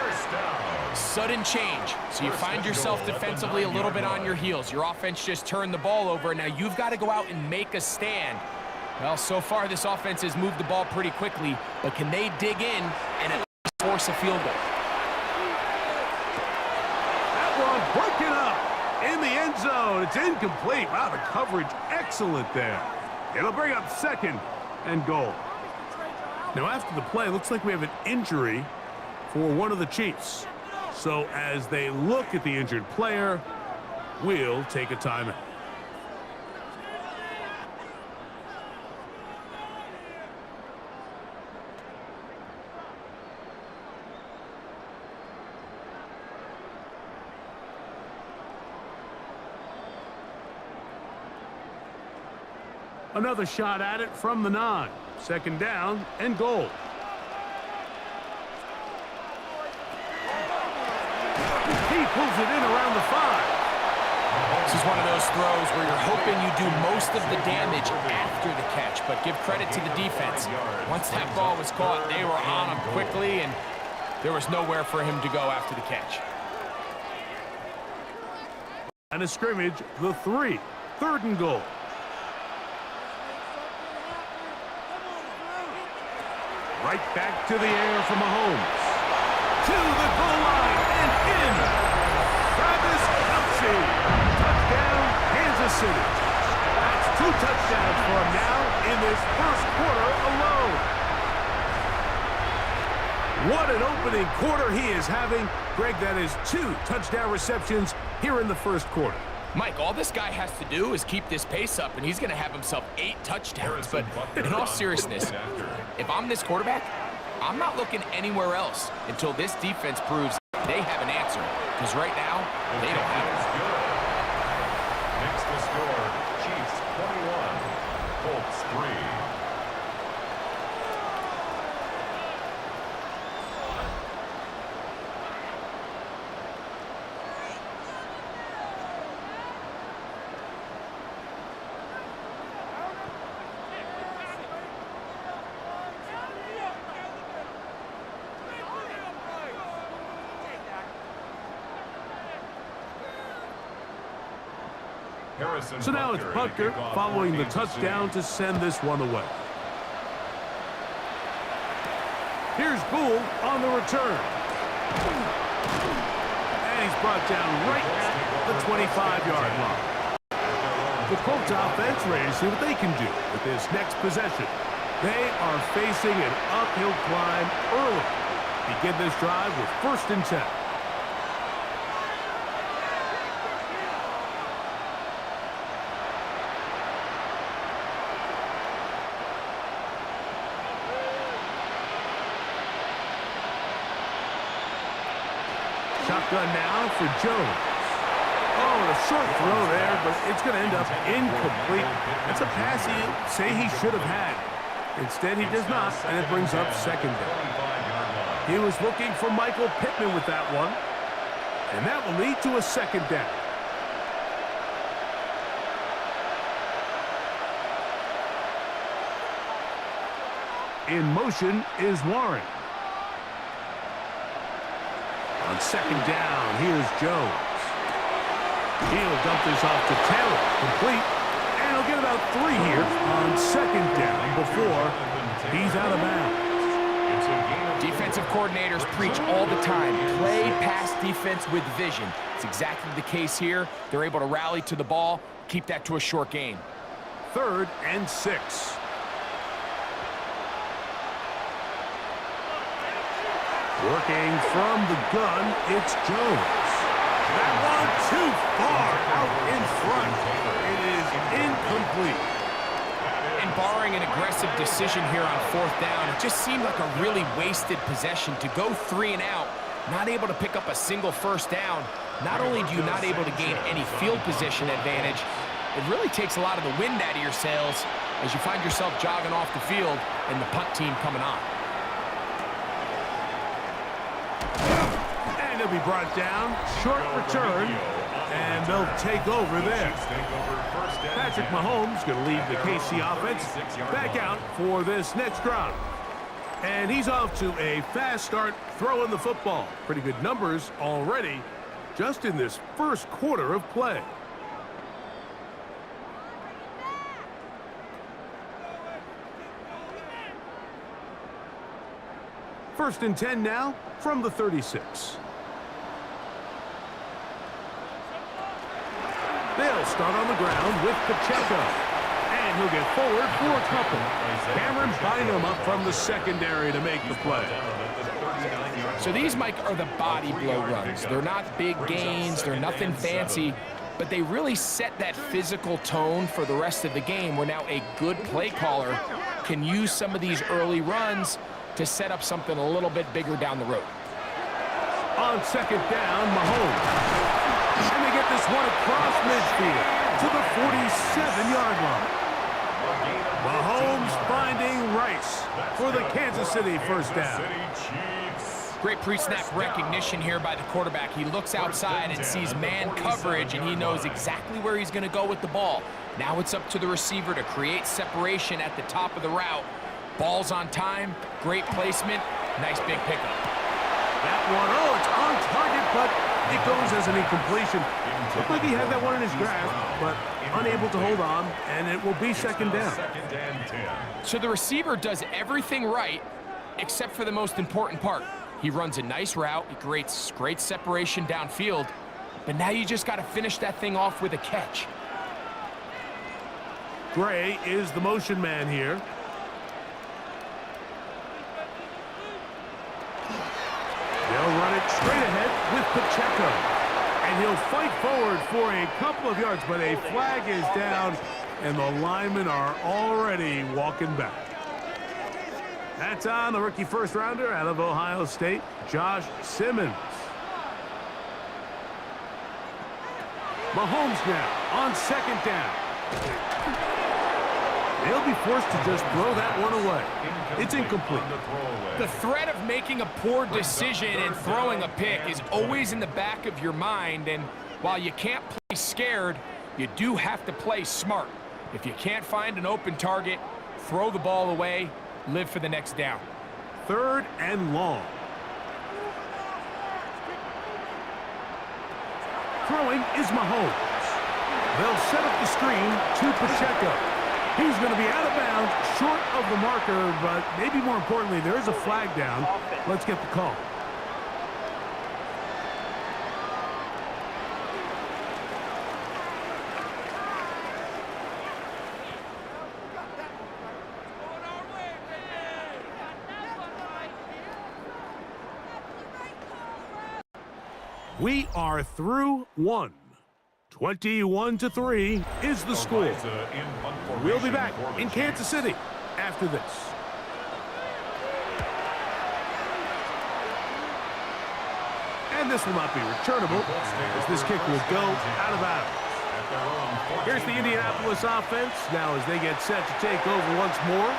First down. Sudden change. So you find yourself defensively a little bit on your heels. Your offense just turned the ball over. Now you've got to go out and make a stand. Well, so far this offense has moved the ball pretty quickly, but can they dig in and at least force a field goal. That one broken up in the end zone. It's incomplete. Wow, the coverage excellent there. It'll bring up second and goal. Now, after the play, looks like we have an injury for one of the Chiefs. So as they look at the injured player, we'll take a timeout. Another shot at it from the 9. Second down and goal. He pulls it in around the 5. This is one of those throws where you're hoping you do most of the damage after the catch, but give credit to the defense. Once that ball was caught, they were on him quickly, and there was nowhere for him to go after the catch. And a scrimmage, the 3. Third and goal. Right back to the air from Mahomes. To the goal line and in. Travis Kelce. Touchdown, Kansas City. That's 2 touchdowns for him now in this first quarter alone. What an opening quarter he is having. Greg, that is 2 touchdown receptions here in the first quarter. Mike, all this guy has to do is keep this pace up, and he's going to have himself 8 touchdowns. But in all seriousness, if I'm this quarterback, I'm not looking anywhere else until this defense proves they have an answer. Because right now, they don't have it. Next to score, Chiefs 21, Colts 3. So now it's Butker following the touchdown to send this one away. Here's Gould on the return. And he's brought down right at the 25-yard line. The Colts offense ready to see what they can do with this next possession. They are facing an uphill climb early. Begin this drive with 1st and 10. Shotgun now for Jones. Oh, a short throw there, but it's going to end up incomplete. That's a pass he'd say he should have had. Instead, he does not, and it brings up second down. He was looking for Michael Pittman with that one, and that will lead to a second down. In motion is Warren. On second down, here's Jones. He'll dump this off to Taylor. Complete. And he'll get about 3 here on second down before he's out of bounds. Defensive coordinators preach all the time. Play pass defense with vision. It's exactly the case here. They're able to rally to the ball, keep that to a short gain. 3rd and 6. Working from the gun, it's Jones. That one too far out in front. It is incomplete. And barring an aggressive decision here on 4th down, it just seemed like a really wasted possession to go 3 and out, not able to pick up a single 1st down. Not only do you not able to gain any field position advantage, it really takes a lot of the wind out of your sails as you find yourself jogging off the field and the punt team coming on. And he'll be brought down. Short return. And they'll take over there. Patrick Mahomes going to lead the KC offense back out for this next drive. And he's off to a fast start throwing the football. Pretty good numbers already just in this first quarter of play. First and 10 now from the 36. They'll start on the ground with Pacheco. And he'll get forward for a couple. Cameron Bynum up from the secondary to make the play. So these, Mike, are the body blow runs. They're not big gains. They're nothing fancy. But they really set that physical tone for the rest of the game where now a good play caller can use some of these early runs to set up something a little bit bigger down the road. On second down, Mahomes. And they get this one across midfield to the 47-yard line. Mahomes finding Rice for the Kansas City first down. Great pre-snap recognition here by the quarterback. He looks outside and sees man coverage, and he knows exactly where he's going to go with the ball. Now it's up to the receiver to create separation at the top of the route. Ball's on time, great placement, nice big pickup. That one, oh, it's on target, but it goes as an incompletion. Looked like he had that one in his grasp, but unable to hold on, and it will be second down. So the receiver does everything right, except for the most important part. He runs a nice route, he creates great separation downfield, but now you just got to finish that thing off with a catch. Gray is the motion man here. They'll run it straight ahead with Pacheco. And he'll fight forward for a couple of yards, but a flag is down, and the linemen are already walking back. That's on the rookie first-rounder out of Ohio State, Josh Simmons. Mahomes now on second down. They'll be forced to just throw that one away. It's incomplete. The threat of making a poor decision and throwing a pick is always in the back of your mind, and while you can't play scared, you do have to play smart. If you can't find an open target, throw the ball away, live for the next down. Third and long. Throwing is Mahomes. They'll set up the screen to Pacheco. He's going to be out of bounds, short of the marker, but maybe more importantly, there is a flag down. Let's get the call. We are through one. 21-3 is the score. We'll be back in Kansas City after this. And this will not be returnable, as this kick will go out of bounds. Here's the Indianapolis offense. Now as they get set to take over once more,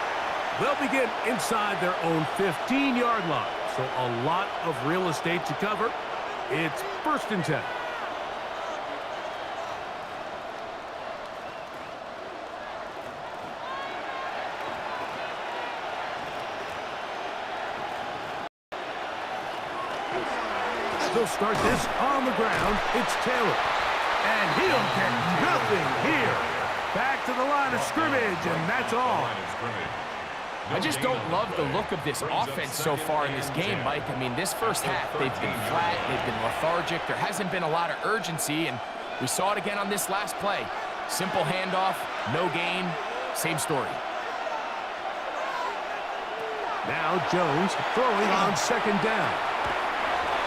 they'll begin inside their own 15-yard line. So a lot of real estate to cover. It's first and 10. They'll start this on the ground. It's Taylor. And he'll get nothing here. Back to the line of scrimmage, and that's all. I just don't love the look of this offense so far in this game, Mike. I mean, this first half, they've been flat, they've been lethargic. There hasn't been a lot of urgency, and we saw it again on this last play. Simple handoff, no gain, same story. Now Jones throwing on second down.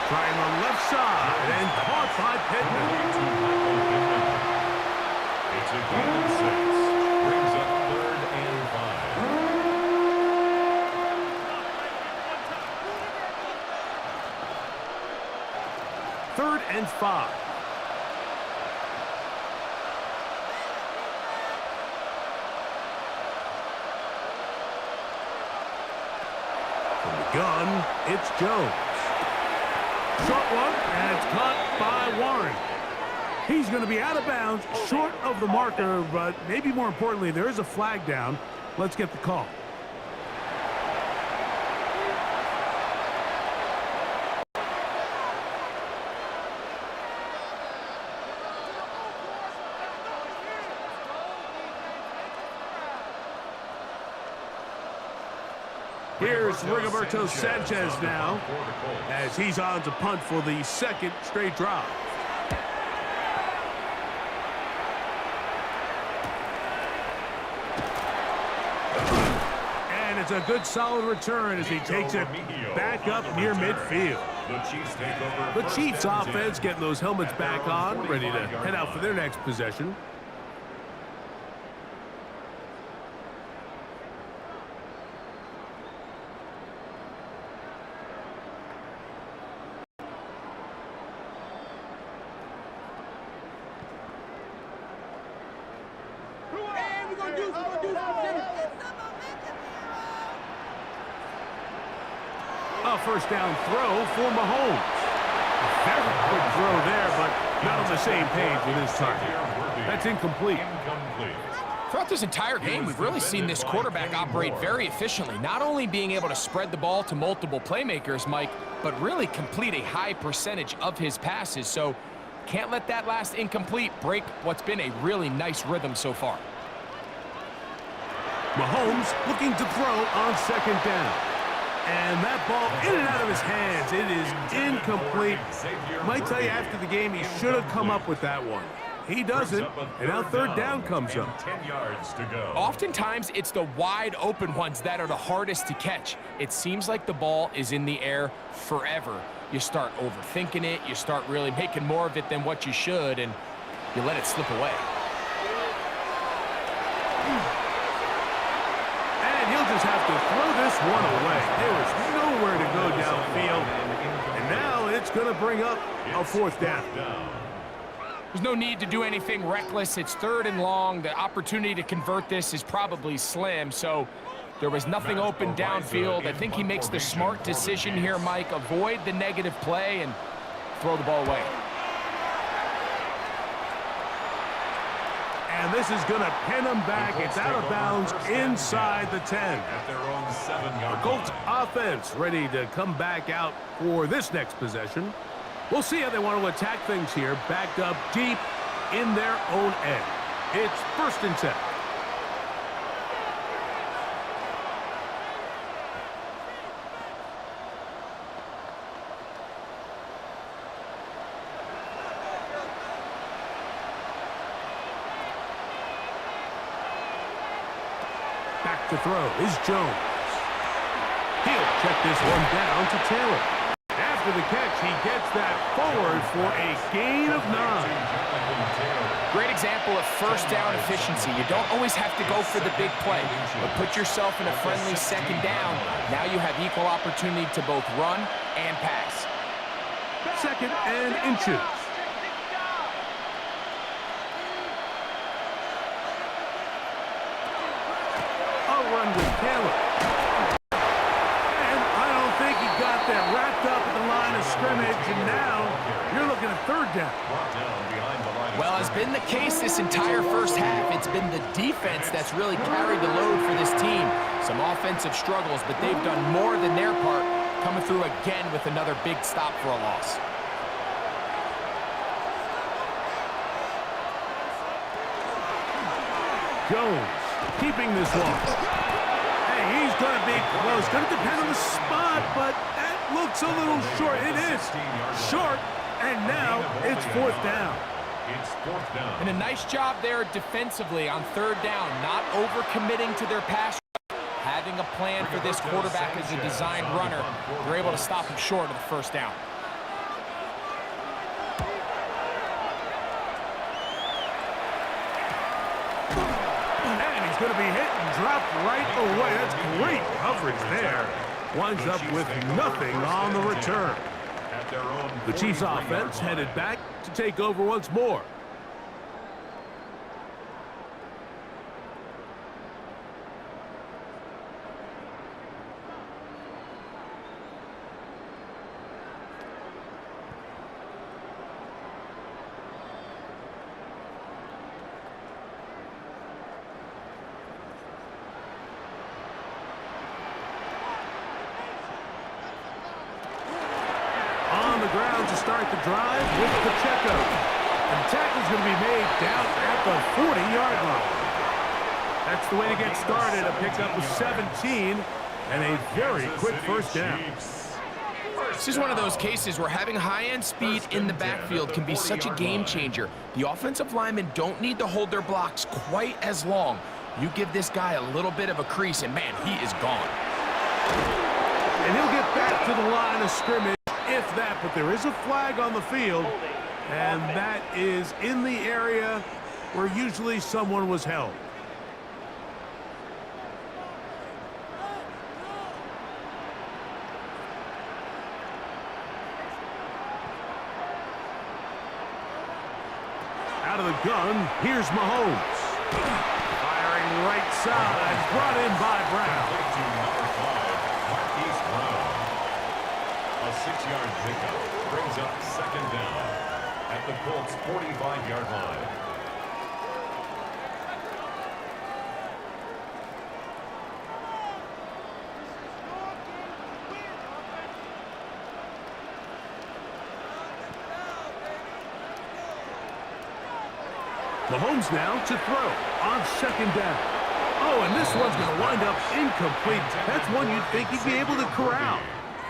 Trying the left side and caught by Pittman. It's a gain of 6. Brings up third and 5. Third and 5. From the gun, it's Jones. Short one, and it's caught by Warren. He's going to be out of bounds, short of the marker, but maybe more importantly, there is a flag down. Let's get the call. Here's Rigoberto Sanchez now, as he's on to punt for the second straight drive. And it's a good solid return as he takes it back up near midfield. The Chiefs offense getting those helmets back on, ready to head out for their next possession. A first down throw for Mahomes. Very quick throw there, but not on the same page with his target. That's incomplete. Throughout this entire game, we've really seen this quarterback operate very efficiently, not only being able to spread the ball to multiple playmakers, Mike, but really complete a high percentage of his passes. So can't let that last incomplete break what's been a really nice rhythm so far. Mahomes looking to throw on second down. And that ball in and out of his hands. It is incomplete. Might tell you after the game he should have come up with that one. He doesn't, and now third down comes up. 10 yards to go. Oftentimes, it's the wide open ones that are the hardest to catch. It seems like the ball is in the air forever. You start overthinking it, you start really making more of it than what you should, and you let it slip away. And he'll just have to throw this one away. There is nowhere to go downfield. And now it's going to bring up a fourth down. There's no need to do anything reckless. It's third and long. The opportunity to convert this is probably slim, so there was nothing open downfield. I think he makes the smart decision here, Mike. Avoid the negative play and throw the ball away. And this is going to pin him back. It's out of bounds inside the 10. At their own 7-yard The Colts offense ready to come back out for this next possession. We'll see how they want to attack things here, backed up deep in their own end. It's 1st and 10. Back to throw is Jones. He'll check this one down to Taylor. After the catch, he gets that forward for a gain of 9. Great example of first down efficiency. You don't always have to go for the big play, but put yourself in a friendly second down. Now you have equal opportunity to both run and pass. 2nd and inches. A run with Taylor. And I don't think he got that wrapped up at the line of scrimmage, and now you're looking at 3rd down. Well, has been the case this entire first half. It's been the defense that's really carried the load for this team. Some offensive struggles, but they've done more than their part, coming through again with another big stop for a loss. Jones keeping this one. Hey, he's going to be close. Going to depend on the spot, but that looks a little short. It is short, and now it's 4th down. It's 4th down. And a nice job there defensively on 3rd down, not overcommitting to their pass. Having a plan for this quarterback as a designed runner, they're able to stop him short of the 1st down. And he's going to be hit and dropped right away. That's great coverage there. Winds up with nothing on the return. The Chiefs offense headed back to take over once more. Ground to start the drive with Pacheco. And the tackle's going to be made down at the 40-yard line. That's the way to get started. A pickup of 17. And a very quick first down. This is one of those cases where having high-end speed in the backfield can be such a game changer. The offensive linemen don't need to hold their blocks quite as long. You give this guy a little bit of a crease, and man, he is gone. And he'll get back to the line of scrimmage, if that, but there is a flag on the field, and that is in the area where usually someone was held. Out of the gun, here's Mahomes. Firing right side, brought in by Brown. A 6-yard pickup brings up second down at the Colts' 45-yard line. Mahomes now to throw on second down. Oh, and this one's going to wind up incomplete. That's one you'd think he'd be able to corral.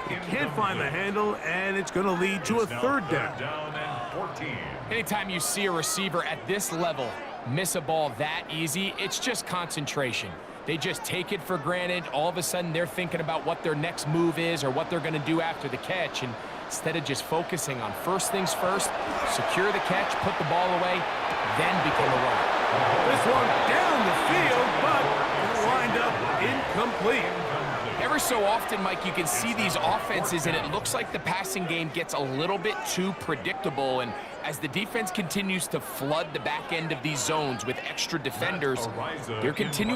He can't find the handle, and it's going to lead to a third down. And 14. Anytime you see a receiver at this level miss a ball that easy, it's just concentration. They just take it for granted. All of a sudden, they're thinking about what their next move is or what they're going to do after the catch. And instead of just focusing on first things first, secure the catch, put the ball away, then become a runner. This one down the field, but it'll wind up incomplete. Ever so often, Mike, you can see these offenses, and it looks like the passing game gets a little bit too predictable. And as the defense continues to flood the back end of these zones with extra defenders, they're continuing